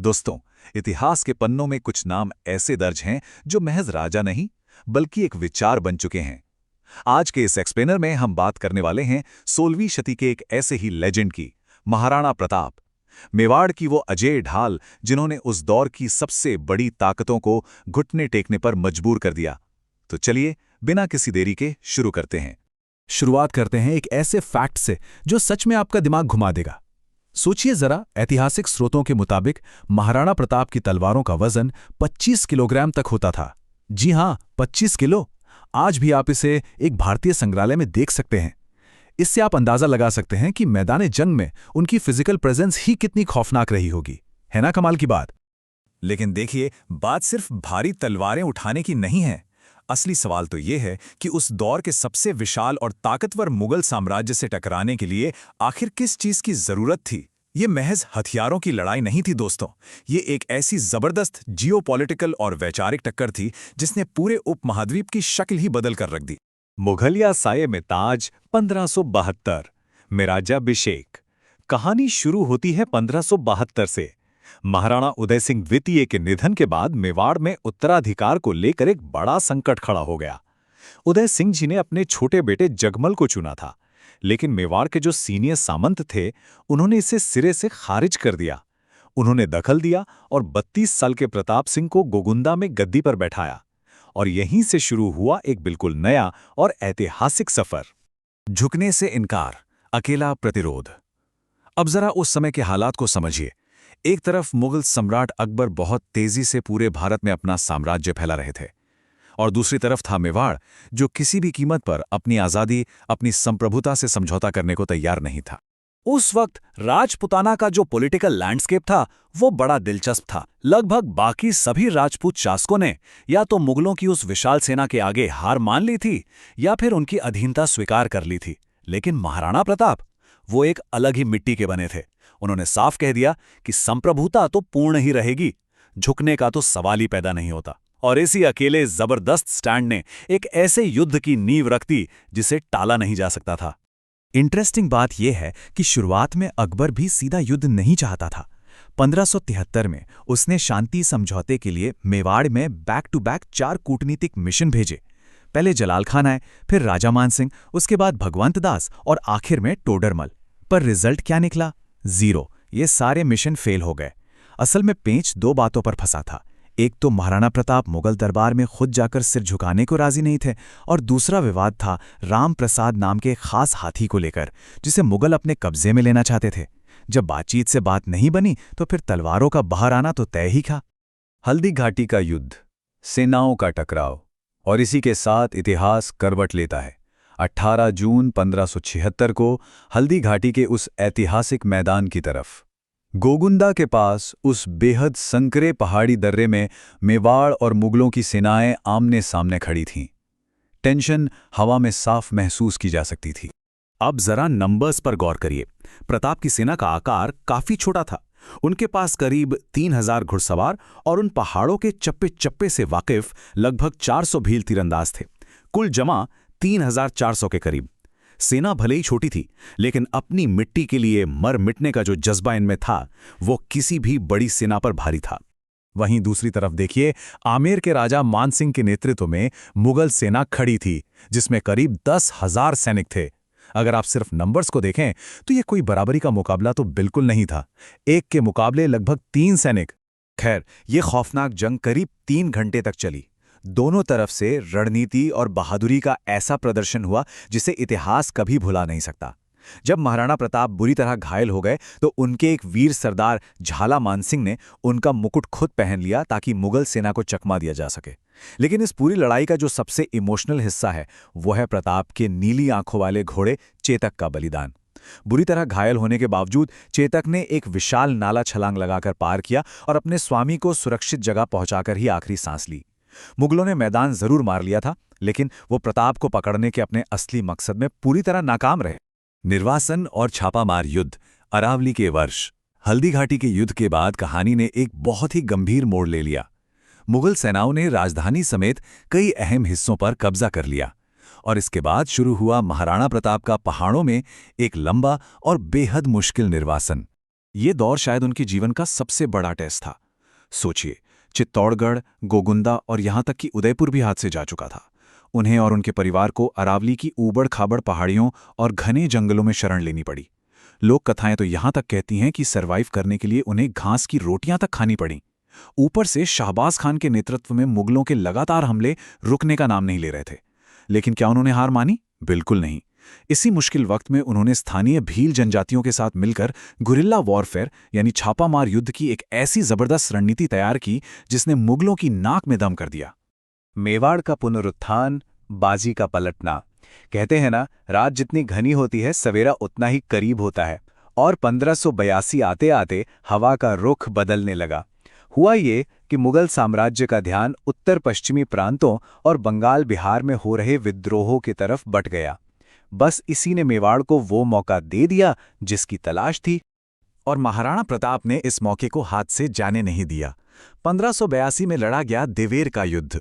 दोस्तों, इतिहास के पन्नों में कुछ नाम ऐसे दर्ज हैं जो महज राजा नहीं बल्कि एक विचार बन चुके हैं। आज के इस एक्सप्लेनर में हम बात करने वाले हैं 16वीं शती के एक ऐसे ही लेजेंड की, महाराणा प्रताप। मेवाड़ की वो अजेय ढाल जिन्होंने उस दौर की सबसे बड़ी ताकतों को घुटने टेकने पर मजबूर कर दिया। तो चलिए बिना किसी देरी के शुरू करते हैं। शुरुआत करते हैं एक ऐसे फैक्ट से जो सच में आपका दिमाग घुमा देगा। सोचिए जरा, ऐतिहासिक स्रोतों के मुताबिक महाराणा प्रताप की तलवारों का वजन 25 किलोग्राम तक होता था। जी हां, 25 किलो। आज भी आप इसे एक भारतीय संग्रहालय में देख सकते हैं। इससे आप अंदाजा लगा सकते हैं कि मैदान जंग में उनकी फिजिकल प्रेजेंस ही कितनी खौफनाक रही होगी। है ना कमाल की बात? लेकिन देखिए, बात सिर्फ भारी तलवारें उठाने की नहीं है। असली सवाल तो ये है कि उस दौर के सबसे विशाल और ताकतवर मुगल साम्राज्य से टकराने के लिए आखिर किस चीज की जरूरत थी। ये महज हथियारों की लड़ाई नहीं थी दोस्तों, ये एक ऐसी जबरदस्त जियोपॉलिटिकल और वैचारिक टक्कर थी जिसने पूरे उपमहाद्वीप की शक्ल ही बदल कर रख दी। मुगलिया साये में ताज 1572 में राज्याभिषेक। कहानी शुरू होती है 1572 से। महाराणा उदय सिंह द्वितीय के निधन के बाद मेवाड़ में उत्तराधिकार को लेकर एक बड़ा संकट खड़ा हो गया। उदय सिंह जी ने अपने छोटे बेटे जगमल को चुना था, लेकिन मेवाड़ के जो सीनियर सामंत थे उन्होंने इसे सिरे से खारिज कर दिया। उन्होंने दखल दिया और 32 साल के प्रताप सिंह को गोगुंदा में गद्दी पर बैठाया। और यहीं से शुरू हुआ एक बिल्कुल नया और ऐतिहासिक सफर। झुकने से इनकार, अकेला प्रतिरोध। अब जरा उस समय के हालात को समझिए। एक तरफ मुगल सम्राट अकबर बहुत तेजी से पूरे भारत में अपना साम्राज्य फैला रहे थे, और दूसरी तरफ था मेवाड़ जो किसी भी कीमत पर अपनी आज़ादी, अपनी संप्रभुता से समझौता करने को तैयार नहीं था। उस वक्त राजपुताना का जो पॉलिटिकल लैंडस्केप था वो बड़ा दिलचस्प था। लगभग बाकी सभी राजपूत शासकों ने या तो मुगलों की उस विशाल सेना के आगे हार मान ली थी या फिर उनकी अधीनता स्वीकार कर ली थी। लेकिन महाराणा प्रताप, वो एक अलग ही मिट्टी के बने थे। उन्होंने साफ कह दिया कि संप्रभुता तो पूर्ण ही रहेगी, झुकने का तो सवाल ही पैदा नहीं होता। और इसी अकेले जबरदस्त स्टैंड ने एक ऐसे युद्ध की नींव रख दी जिसे टाला नहीं जा सकता था। इंटरेस्टिंग बात यह है कि शुरुआत में अकबर भी सीधा युद्ध नहीं चाहता था। 1573 में उसने शांति समझौते के लिए मेवाड़ में बैक टू बैक 4 कूटनीतिक मिशन भेजे। पहले जलाल खान आए, फिर राजा मान सिंह, उसके बाद भगवंत दास और आखिर में टोडरमल। पर रिजल्ट क्या निकला? 0। ये सारे मिशन फेल हो गए। असल में पेंच 2 बातों पर फंसा था। एक तो महाराणा प्रताप मुगल दरबार में खुद जाकर सिर झुकाने को राजी नहीं थे, और दूसरा विवाद था राम प्रसाद नाम के खास हाथी को लेकर, जिसे मुगल अपने कब्जे में लेना चाहते थे। जब बातचीत से बात नहीं बनी तो फिर तलवारों का बाहर आना तो तय ही था। हल्दी घाटी का युद्ध, सेनाओं का टकराव, और इसी के साथ इतिहास करवट लेता है। 18 जून 1576 को हल्दी घाटी के उस ऐतिहासिक मैदान की तरफ, गोगुंदा के पास उस बेहद संकरे पहाड़ी दर्रे में मेवाड़ और मुगलों की सेनाएं आमने सामने खड़ी थीं। टेंशन हवा में साफ महसूस की जा सकती थी। अब जरा नंबर्स पर गौर करिए। प्रताप की सेना का आकार काफी छोटा था। उनके पास करीब 3000 घुड़सवार और उन पहाड़ों के चप्पे चप्पे से वाकिफ लगभग 400 भील तीरंदाज थे। कुल जमा 3400 के करीब। सेना भले ही छोटी थी, लेकिन अपनी मिट्टी के लिए मर मिटने का जो जज्बा इनमें था वो किसी भी बड़ी सेना पर भारी था। वहीं दूसरी तरफ देखिए, आमेर के राजा मान सिंह के नेतृत्व में मुगल सेना खड़ी थी, जिसमें करीब 10,000 सैनिक थे। अगर आप सिर्फ नंबर्स को देखें तो ये कोई बराबरी का मुकाबला तो बिल्कुल नहीं था। एक के मुकाबले लगभग 3 सैनिक। खैर, ये खौफनाक जंग करीब 3 घंटे तक चली। दोनों तरफ से रणनीति और बहादुरी का ऐसा प्रदर्शन हुआ जिसे इतिहास कभी भुला नहीं सकता। जब महाराणा प्रताप बुरी तरह घायल हो गए तो उनके एक वीर सरदार झाला मानसिंह ने उनका मुकुट खुद पहन लिया ताकि मुगल सेना को चकमा दिया जा सके। लेकिन इस पूरी लड़ाई का जो सबसे इमोशनल हिस्सा है वो है प्रताप के नीली आंखों वाले घोड़े चेतक का बलिदान। बुरी तरह घायल होने के बावजूद चेतक ने एक विशाल नाला छलांग लगाकर पार किया और अपने स्वामी को सुरक्षित जगह पहुंचाकर ही आखिरी सांस ली। मुगलों ने मैदान जरूर मार लिया था, लेकिन वो प्रताप को पकड़ने के अपने असली मकसद में पूरी तरह नाकाम रहे। निर्वासन और छापामार युद्ध, अरावली के वर्ष। हल्दी घाटी के युद्ध के बाद कहानी ने एक बहुत ही गंभीर मोड़ ले लिया। मुगल सेनाओं ने राजधानी समेत कई अहम हिस्सों पर कब्जा कर लिया, और इसके बाद शुरू हुआ महाराणा प्रताप का पहाड़ों में एक लंबा और बेहद मुश्किल निर्वासन। ये दौर शायद उनके जीवन का सबसे बड़ा टेस्ट था। सोचिए, चित्तौड़गढ़, गोगुंदा और यहां तक कि उदयपुर भी हाथ से जा चुका था। उन्हें और उनके परिवार को अरावली की ऊबड़-खाबड़ पहाड़ियों और घने जंगलों में शरण लेनी पड़ी। लोक कथाएं तो यहां तक कहती हैं कि सरवाइव करने के लिए उन्हें घास की रोटियां तक खानी पड़ी। ऊपर से शाहबाज खान के नेतृत्व में मुगलों के लगातार हमले रुकने का नाम नहीं ले रहे थे। लेकिन क्या उन्होंने हार मानी? बिल्कुल नहीं। इसी मुश्किल वक्त में उन्होंने स्थानीय भील जनजातियों के साथ मिलकर गुरिल्ला वॉरफेयर यानी छापामार युद्ध की एक ऐसी जबरदस्त रणनीति तैयार की जिसने मुगलों की नाक में दम कर दिया। मेवाड़ का पुनरुत्थान, बाजी का पलटना। कहते हैं ना, रात जितनी घनी होती है सवेरा उतना ही करीब होता है। और 1582 आते आते हवा का रुख बदलने लगा। हुआ ये कि मुगल साम्राज्य का ध्यान उत्तर पश्चिमी प्रांतों और बंगाल बिहार में हो रहे विद्रोहों की तरफ बट गया। बस इसी ने मेवाड़ को वो मौका दे दिया जिसकी तलाश थी। और महाराणा प्रताप ने इस मौके को हाथ से जाने नहीं दिया। 1582 में लड़ा गया देवेर का युद्ध।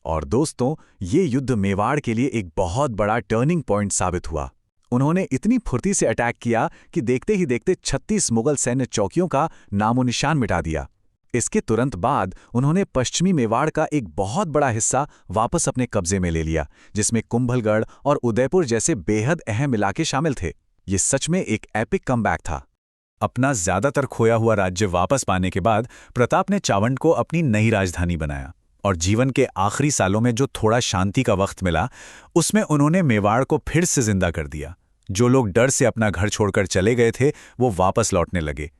और दोस्तों, ये युद्ध मेवाड़ के लिए एक बहुत बड़ा टर्निंग पॉइंट साबित हुआ। उन्होंने इतनी फुर्ती से अटैक किया कि देखते ही देखते 36 मुगल सैन्य चौकियों का नामो निशान मिटा दिया। इसके तुरंत बाद उन्होंने पश्चिमी मेवाड़ का एक बहुत बड़ा हिस्सा वापस अपने कब्जे में ले लिया, जिसमें कुंभलगढ़ और उदयपुर जैसे बेहद अहम इलाके शामिल थे। ये सच में एक एपिक कमबैक था। अपना ज्यादातर खोया हुआ राज्य वापस पाने के बाद प्रताप ने चावंड को अपनी नई राजधानी बनाया। और जीवन के आखिरी सालों में जो थोड़ा शांति का वक्त मिला, उसमें उन्होंने मेवाड़ को फिर से जिंदा कर दिया। जो लोग डर से अपना घर छोड़कर चले गए थे, वो वापस लौटने लगे।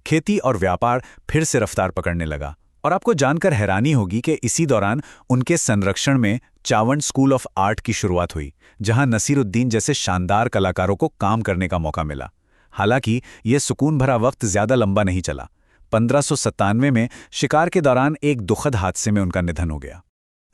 खेती और व्यापार फिर से रफ्तार पकड़ने लगा। और आपको जानकर हैरानी होगी कि इसी दौरान उनके संरक्षण में चावंड स्कूल ऑफ आर्ट की शुरुआत हुई, जहां नसीरुद्दीन जैसे शानदार कलाकारों को काम करने का मौका मिला। हालांकि यह सुकून भरा वक्त ज्यादा लंबा नहीं चला। 1597 में शिकार के दौरान एक दुखद हादसे में उनका निधन हो गया।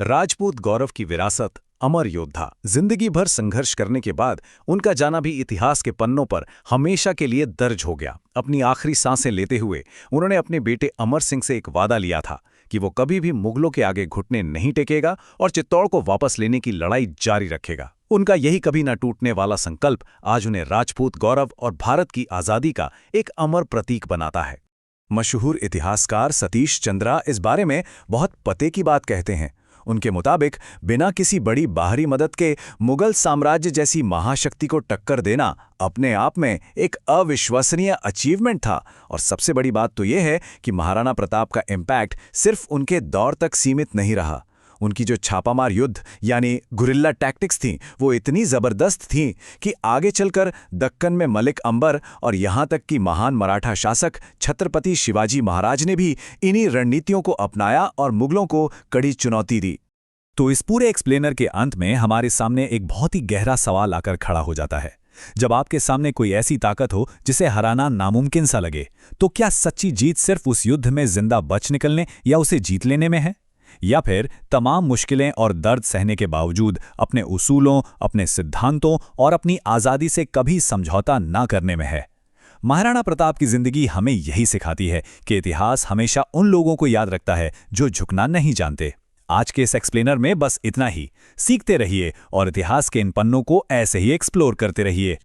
राजपूत गौरव की विरासत, अमर योद्धा, जिंदगी भर संघर्ष करने के बाद उनका जाना भी इतिहास के पन्नों पर हमेशा के लिए दर्ज हो गया। अपनी आखिरी सांसें लेते हुए उन्होंने अपने बेटे अमर सिंह से एक वादा लिया था कि वो कभी भी मुगलों के आगे घुटने नहीं टेकेगा और चित्तौड़ को वापस लेने की लड़ाई जारी रखेगा। उनका यही कभी न टूटने वाला संकल्प आज उन्हें राजपूत गौरव और भारत की आज़ादी का एक अमर प्रतीक बनाता है। मशहूर इतिहासकार सतीश चंद्रा इस बारे में बहुत पते की बात कहते हैं। उनके मुताबिक बिना किसी बड़ी बाहरी मदद के मुगल साम्राज्य जैसी महाशक्ति को टक्कर देना अपने आप में एक अविश्वसनीय अचीवमेंट था। और सबसे बड़ी बात तो यह है कि महाराणा प्रताप का इम्पैक्ट सिर्फ उनके दौर तक सीमित नहीं रहा। उनकी जो छापामार युद्ध यानी गुरिल्ला टैक्टिक्स थीं, वो इतनी ज़बरदस्त थीं कि आगे चलकर दक्कन में मलिक अंबर और यहाँ तक कि महान मराठा शासक छत्रपति शिवाजी महाराज ने भी इन्हीं रणनीतियों को अपनाया और मुगलों को कड़ी चुनौती दी। तो इस पूरे एक्सप्लेनर के अंत में हमारे सामने एक बहुत ही गहरा सवाल आकर खड़ा हो जाता है। जब आपके सामने कोई ऐसी ताकत हो जिसे हराना नामुमकिन सा लगे, तो क्या सच्ची जीत सिर्फ उस युद्ध में जिंदा बच निकलने या उसे जीत लेने में है, या फिर तमाम मुश्किलें और दर्द सहने के बावजूद अपने उसूलों, अपने सिद्धांतों और अपनी आज़ादी से कभी समझौता ना करने में है? महाराणा प्रताप की जिंदगी हमें यही सिखाती है कि इतिहास हमेशा उन लोगों को याद रखता है जो झुकना नहीं जानते। आज के इस एक्सप्लेनर में बस इतना ही। सीखते रहिए और इतिहास के इन पन्नों को ऐसे ही एक्सप्लोर करते रहिए।